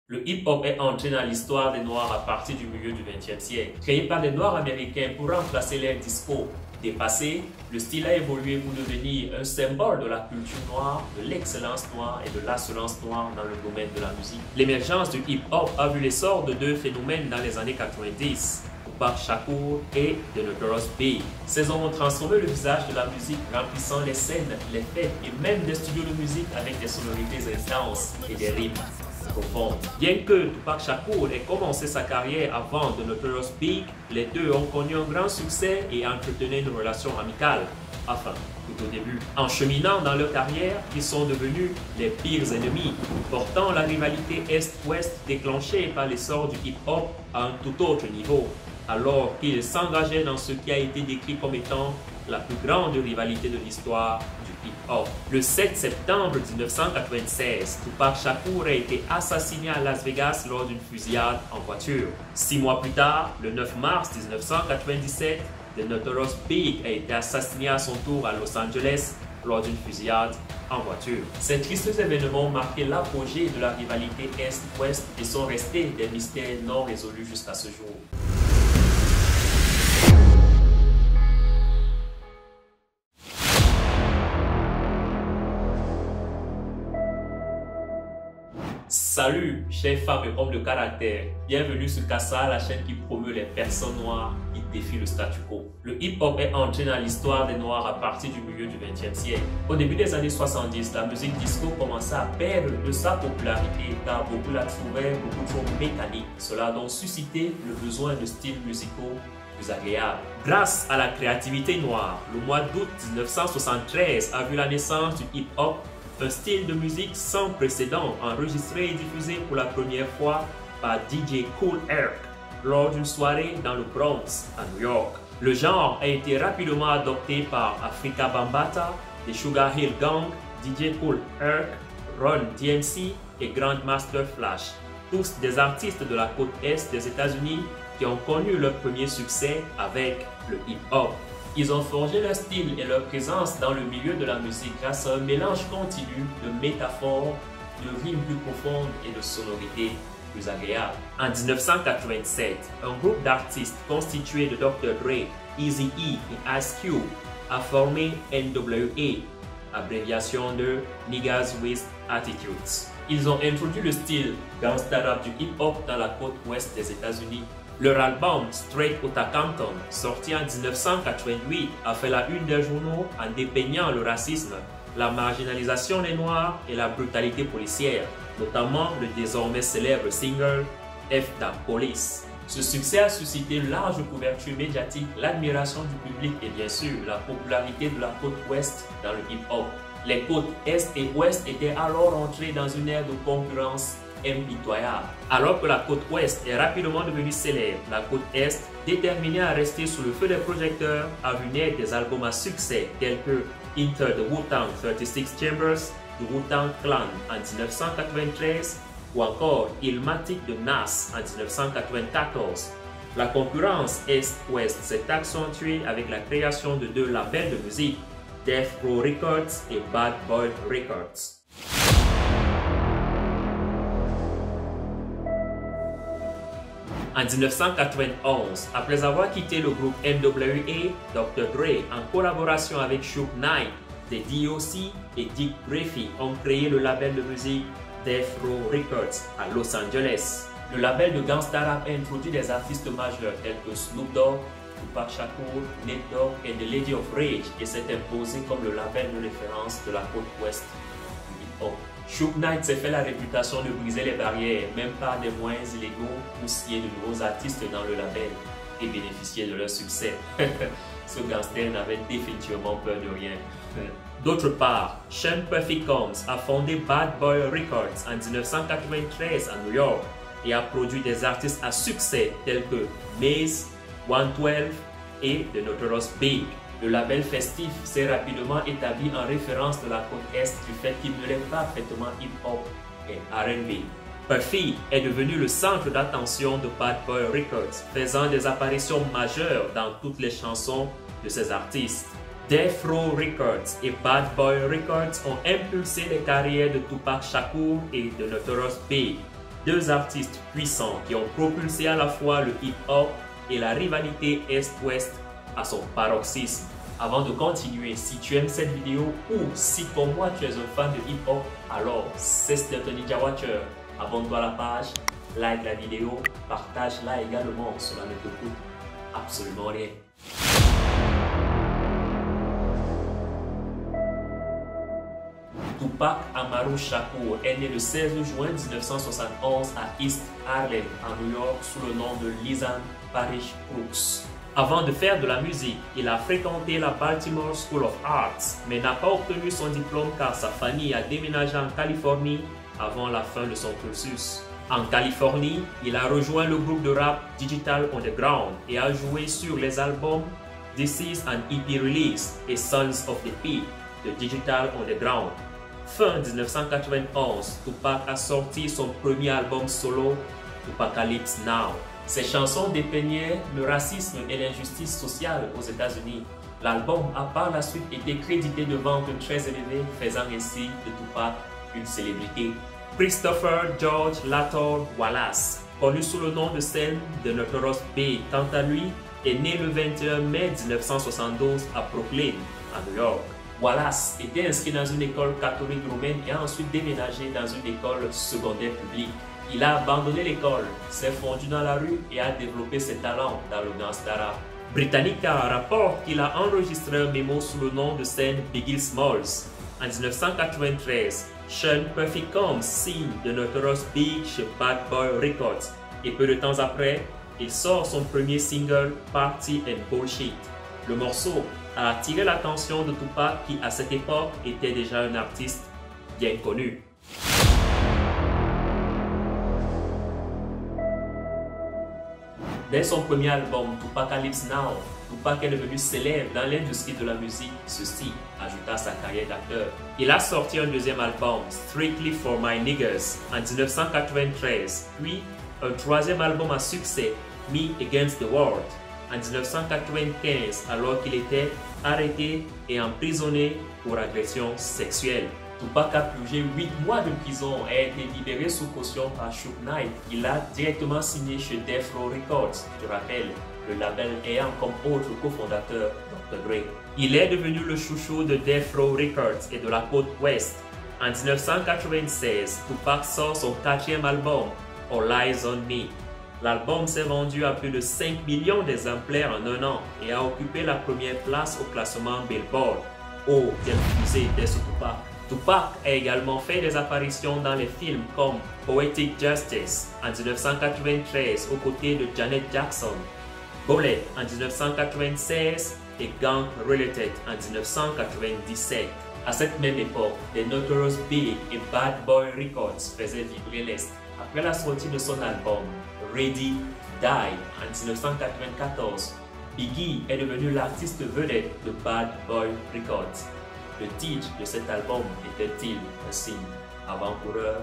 Le hip-hop est entré dans l'histoire des Noirs à partir du milieu du XXe siècle. Créé par des Noirs américains pour remplacer l'ère disco dépassée, le style a évolué pour devenir un symbole de la culture noire, de l'excellence noire et de l'assurance noire dans le domaine de la musique. L'émergence du hip-hop a vu l'essor de deux phénomènes dans les années 90. Tupac Shakur et The Notorious Big. Ces hommes ont transformé le visage de la musique, remplissant les scènes, les fêtes et même des studios de musique avec des sonorités intenses et des rythmes profonds. Bien que Tupac Shakur ait commencé sa carrière avant The Notorious Big, les deux ont connu un grand succès et entretenaient une relation amicale. Enfin, tout au début. En cheminant dans leur carrière, ils sont devenus les pires ennemis, portant la rivalité Est-Ouest déclenchée par l'essor du hip-hop à un tout autre niveau, alors qu'ils s'engageaient dans ce qui a été décrit comme étant la plus grande rivalité de l'histoire du hip-hop. Le 7 septembre 1996, Tupac Shakur a été assassiné à Las Vegas lors d'une fusillade en voiture. 6 mois plus tard, le 9 mars 1997, The Notorious Big a été assassiné à son tour à Los Angeles lors d'une fusillade en voiture. Ces tristes événements ont marqué l'apogée de la rivalité Est-Ouest et sont restés des mystères non résolus jusqu'à ce jour. Salut, chers femmes et hommes de caractère. Bienvenue sur Kassa, la chaîne qui promeut les personnes noires qui défient le statu quo. Le hip-hop est entré dans l'histoire des Noirs à partir du milieu du XXe siècle. Au début des années 70, la musique disco commençait à perdre de sa popularité car beaucoup la trouvaient beaucoup trop mécanique. Cela a donc suscité le besoin de styles musicaux plus agréables. Grâce à la créativité noire, le mois d'août 1973 a vu la naissance du hip-hop, un style de musique sans précédent enregistré et diffusé pour la première fois par DJ Kool Herc lors d'une soirée dans le Bronx à New York. Le genre a été rapidement adopté par Afrika Bambaataa, The Sugar Hill Gang, DJ Kool Herc, Run DMC et Grandmaster Flash, tous des artistes de la côte est des États-Unis qui ont connu leur premier succès avec le hip-hop. Ils ont forgé leur style et leur présence dans le milieu de la musique grâce à un mélange continu de métaphores, de rimes plus profondes et de sonorités plus agréables. En 1987, un groupe d'artistes constitué de Dr. Dre, Eazy-E et Ice Cube a formé NWA, abréviation de Niggas with Attitudes. Ils ont introduit le style gangsta rap du hip-hop dans la côte ouest des États-Unis. Leur album Straight Outta Compton, sorti en 1988, a fait la une des journaux en dépeignant le racisme, la marginalisation des Noirs et la brutalité policière, notamment le désormais célèbre single F da Police. Ce succès a suscité une large couverture médiatique, l'admiration du public et bien sûr la popularité de la côte ouest dans le hip-hop. Les côtes est et ouest étaient alors entrées dans une ère de concurrence impitoyable. Alors que la côte ouest est rapidement devenue célèbre, la côte est, déterminée à rester sous le feu des projecteurs, a vu naître des albums à succès tels que Enter the Wu-Tang 36 Chambers, The Wu-Tang Clan en 1993 ou encore Illmatic de Nas en 1994. La concurrence est-ouest s'est accentuée avec la création de deux labels de musique, Death Row Records et Bad Boy Records. En 1991, après avoir quitté le groupe NWA, Dr. Dre, en collaboration avec Suge Knight, des DOC et Dick Griffey ont créé le label de musique Death Row Records à Los Angeles. Le label de gangsta rap a introduit des artistes majeurs tels que Snoop Dogg, Tupac Shakur, Nate Dogg et The Lady of Rage et s'est imposé comme le label de référence de la côte ouest du hip-hop. Suge Knight s'est fait la réputation de briser les barrières, même par des moyens illégaux, pour scier de nouveaux artistes dans le label et bénéficier de leur succès. Ce gangster n'avait définitivement peur de rien. D'autre part, Sean Puffy Combs a fondé Bad Boy Records en 1993 à New York et a produit des artistes à succès tels que Maze, 112 et The Notorious Big. Le label festif s'est rapidement établi en référence de la côte est du fait qu'il mêlait parfaitement hip-hop et R&B. Puffy est devenu le centre d'attention de Bad Boy Records, faisant des apparitions majeures dans toutes les chansons de ces artistes. Death Row Records et Bad Boy Records ont impulsé les carrières de Tupac Shakur et de Notorious Big. deux artistes puissants qui ont propulsé à la fois le hip-hop et la rivalité Est-Ouest à son paroxysme. Avant de continuer, si tu aimes cette vidéo ou si comme moi tu es un fan de hip-hop, alors c'est Stephen Ninja Watcher. Abonne-toi à la page, like la vidéo, partage-la également, cela ne te coûte absolument rien. Tupac Amaru Shakur est né le 16 juin 1971 à East Harlem, à New York, sous le nom de Lisan Parrish Crooks. Avant de faire de la musique, il a fréquenté la Baltimore School of Arts, mais n'a pas obtenu son diplôme car sa famille a déménagé en Californie avant la fin de son cursus. En Californie, il a rejoint le groupe de rap Digital Underground et a joué sur les albums This Is an EP Release et Sons of the Peak de Digital Underground. Fin 1991, Tupac a sorti son premier album solo, Tupacalypse Now. Ses chansons dépeignaient le racisme et l'injustice sociale aux États-Unis. L'album a par la suite été crédité de ventes très élevées, faisant ainsi de Tupac une célébrité. Christopher George Lator Wallace, connu sous le nom de scène de Notorious B, quant à lui, est né le 21 mai 1972 à Brooklyn, à New York. Wallace était inscrit dans une école catholique romaine et a ensuite déménagé dans une école secondaire publique. Il a abandonné l'école, s'est fondu dans la rue et a développé ses talents dans le gangsta rap. Britannica rapporte qu'il a enregistré un mémo sous le nom de scène Biggie Smalls. En 1993, Sean Puffy Combs signe de Notorious Big chez Bad Boy Records et peu de temps après, il sort son premier single Party and Bullshit. Le morceau a attiré l'attention de Tupac qui à cette époque était déjà un artiste bien connu. Dès son premier album, Tupacalypse Now, Tupac est devenu célèbre dans l'industrie de la musique, ceci ajouta à sa carrière d'acteur. Il a sorti un deuxième album, Strictly for My Niggas, en 1993, puis un troisième album à succès, Me Against the World, en 1995, alors qu'il était arrêté et emprisonné pour agression sexuelle. Tupac a purgé 8 mois de prison et a été libéré sous caution par Suge Knight. Il a directement signé chez Death Row Records, je rappelle, le label ayant comme autre cofondateur Dr. Dre. Il est devenu le chouchou de Death Row Records et de la côte ouest. En 1996, Tupac sort son 4e album, All Eyes on Me. L'album s'est vendu à plus de 5 millions d'exemplaires en un an et a occupé la première place au classement Billboard. Oh, quel succès était ce Tupac! Tupac a également fait des apparitions dans les films comme Poetic Justice en 1993 aux côtés de Janet Jackson, Bullet en 1996 et Gang Related en 1997. À cette même époque, les Notorious Big et Bad Boy Records faisaient vibrer l'Est. Après la sortie de son album Ready Die en 1994, Biggie est devenu l'artiste vedette de Bad Boy Records. Le titre de cet album était-il un signe avant-coureur?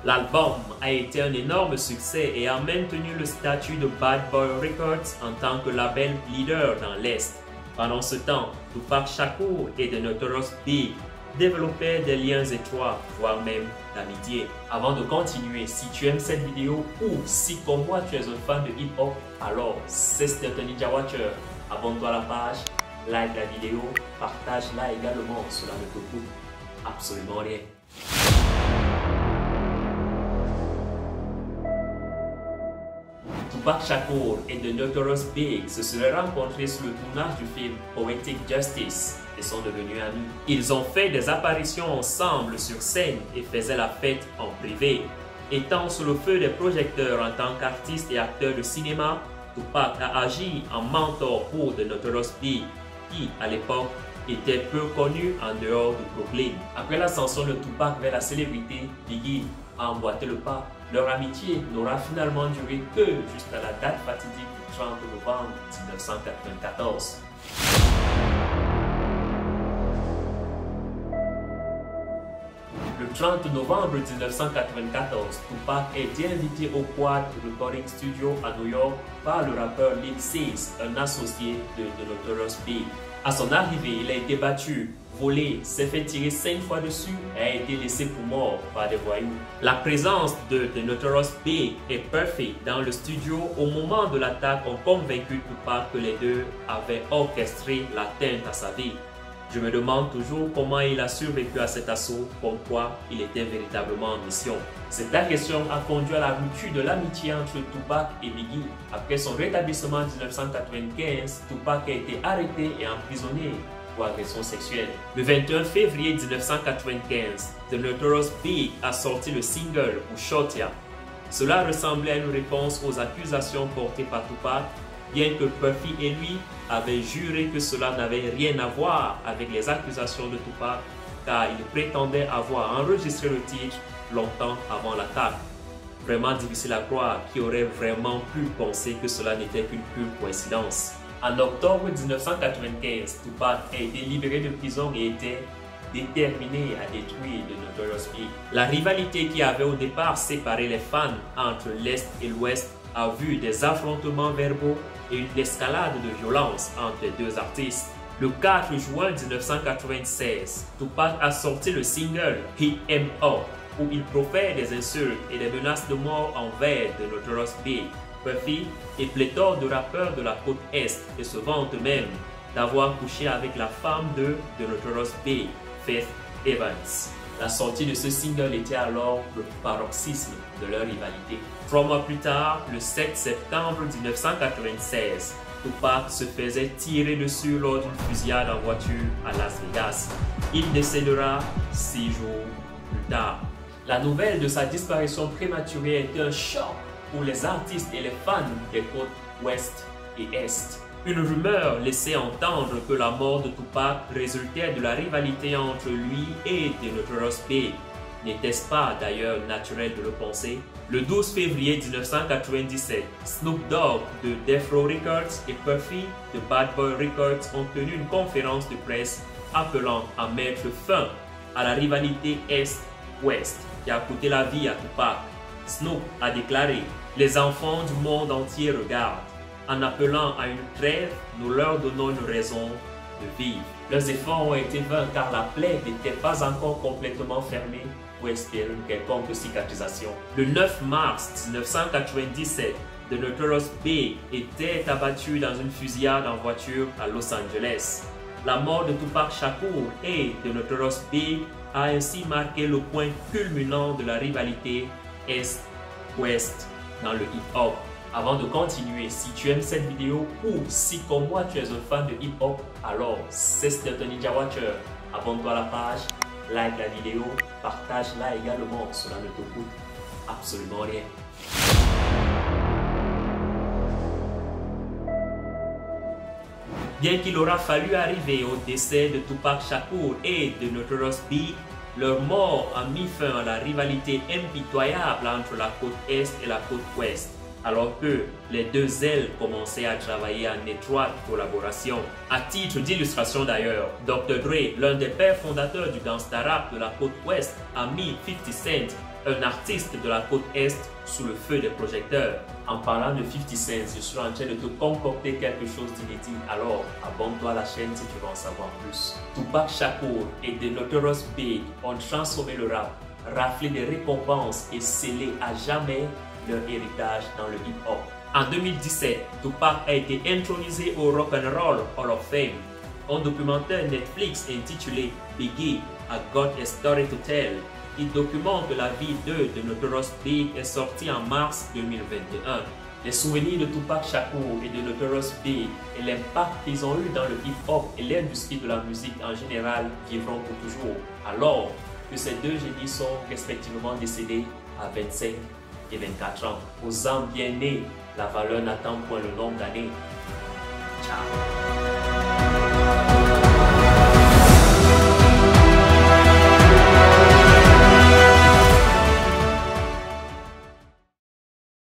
L'album a été un énorme succès et a maintenu le statut de Bad Boy Records en tant que label leader dans l'Est. Pendant ce temps, Tupac Shakur et The Notorious Big développaient des liens étroits, voire même d'amitié. Avant de continuer, si tu aimes cette vidéo ou si comme moi tu es un fan de hip-hop, alors c'est Stephen Ninja Watcher. Abonne-toi à la page, like la vidéo, partage-la également, cela ne te coûte absolument rien. Tupac Shakur et The Notorious Big se seraient rencontrés sur le tournage du film Poetic Justice et sont devenus amis. Ils ont fait des apparitions ensemble sur scène et faisaient la fête en privé. Étant sous le feu des projecteurs en tant qu'artiste et acteur de cinéma, Tupac a agi en mentor pour The Notorious Big, qui à l'époque était peu connu en dehors de Brooklyn. Après l'ascension de Tupac vers la célébrité, Biggie a emboîté le pas. Leur amitié n'aura finalement duré que jusqu'à la date fatidique du 30 novembre 1994. Le 30 novembre 1994, Tupac est invité au Quad Recording Studio à New York par le rappeur Lil Sis, un associé de The Notorious Big. À son arrivée, il a été battu, volé, s'est fait tirer 5 fois dessus et a été laissé pour mort par des voyous. La présence de The Notorious Big et Puffy dans le studio au moment de l'attaque ont convaincu Tupac que les deux avaient orchestré l'atteinte à sa vie. Je me demande toujours comment il a survécu à cet assaut, comme quoi il était véritablement en mission. Cette agression a conduit à la rupture de l'amitié entre Tupac et Biggie. Après son rétablissement en 1995, Tupac a été arrêté et emprisonné pour agression sexuelle. Le 21 février 1995, The Notorious Big a sorti le single ou Shortia. Cela ressemblait à une réponse aux accusations portées par Tupac, bien que Puffy et lui avaient juré que cela n'avait rien à voir avec les accusations de Tupac, car il prétendait avoir enregistré le titre longtemps avant l'attaque. Vraiment difficile à croire qui aurait vraiment pu penser que cela n'était qu'une pure coïncidence. En octobre 1995, Tupac a été libéré de prison et était déterminé à détruire The Notorious Big. La rivalité qui avait au départ séparé les fans entre l'Est et l'Ouest a vu des affrontements verbaux et une escalade de violence entre les deux artistes. Le 4 juin 1996, Tupac a sorti le single Hit 'Em Up, où il profère des insultes et des menaces de mort envers The Notorious Big, Puffy et pléthore de rappeurs de la côte Est et se vante même d'avoir couché avec la femme de The Notorious Big, Faith Evans. La sortie de ce single était alors le paroxysme de leur rivalité. 3 mois plus tard, le 7 septembre 1996, Tupac se faisait tirer dessus lors d'une fusillade en voiture à Las Vegas. Il décédera 6 jours plus tard. La nouvelle de sa disparition prématurée était un choc pour les artistes et les fans des côtes Ouest et Est. Une rumeur laissait entendre que la mort de Tupac résultait de la rivalité entre lui et The Notorious Big. N'était-ce pas d'ailleurs naturel de le penser? Le 12 février 1997, Snoop Dogg de Death Row Records et Puffy de Bad Boy Records ont tenu une conférence de presse appelant à mettre fin à la rivalité Est-Ouest qui a coûté la vie à Tupac. Snoop a déclaré « Les enfants du monde entier regardent. En appelant à une trêve, nous leur donnons une raison de vivre. » Leurs efforts ont été vains car la plaie n'était pas encore complètement fermée pour espérer une quelconque cicatrisation. Le 9 mars 1997, The Notorious Big était abattu dans une fusillade en voiture à Los Angeles. La mort de Tupac Shakur et The Notorious Big a ainsi marqué le point culminant de la rivalité Est-Ouest dans le hip-hop. Avant de continuer, si tu aimes cette vidéo ou si comme moi tu es un fan de hip-hop, alors c'est Steph Ninja Watcher. Abonne-toi à la page, like la vidéo, partage-la également, cela ne te coûte absolument rien. Bien qu'il aura fallu arriver au décès de Tupac Shakur et de Notorious Big, leur mort a mis fin à la rivalité impitoyable entre la côte Est et la côte Ouest, alors que les deux ailes commençaient à travailler en étroite collaboration. À titre d'illustration d'ailleurs, Dr. Dre, l'un des pères fondateurs du gangsta rap de la côte Ouest, a mis 50 Cent, un artiste de la côte Est, sous le feu des projecteurs. En parlant de 50 Cent, je suis en train de te concocter quelque chose d'inédit, alors abonne-toi à la chaîne si tu veux en savoir plus. Tupac Shakur et The Notorious Big ont transformé le rap, raflé des récompenses et scellé à jamais leur héritage dans le hip-hop. En 2017, Tupac a été intronisé au Rock and Roll Hall of Fame. Un documentaire Netflix intitulé Biggie, A Got a Story to Tell, il documente la vie de The Notorious Big est sorti en mars 2021. Les souvenirs de Tupac Shakur et de Notorious Big et l'impact qu'ils ont eu dans le hip-hop et l'industrie de la musique en général vivront pour toujours, alors que ces deux génies sont respectivement décédés à 25 et 24 ans. Aux âmes bien nées, la valeur n'attend point le nombre d'années. Ciao.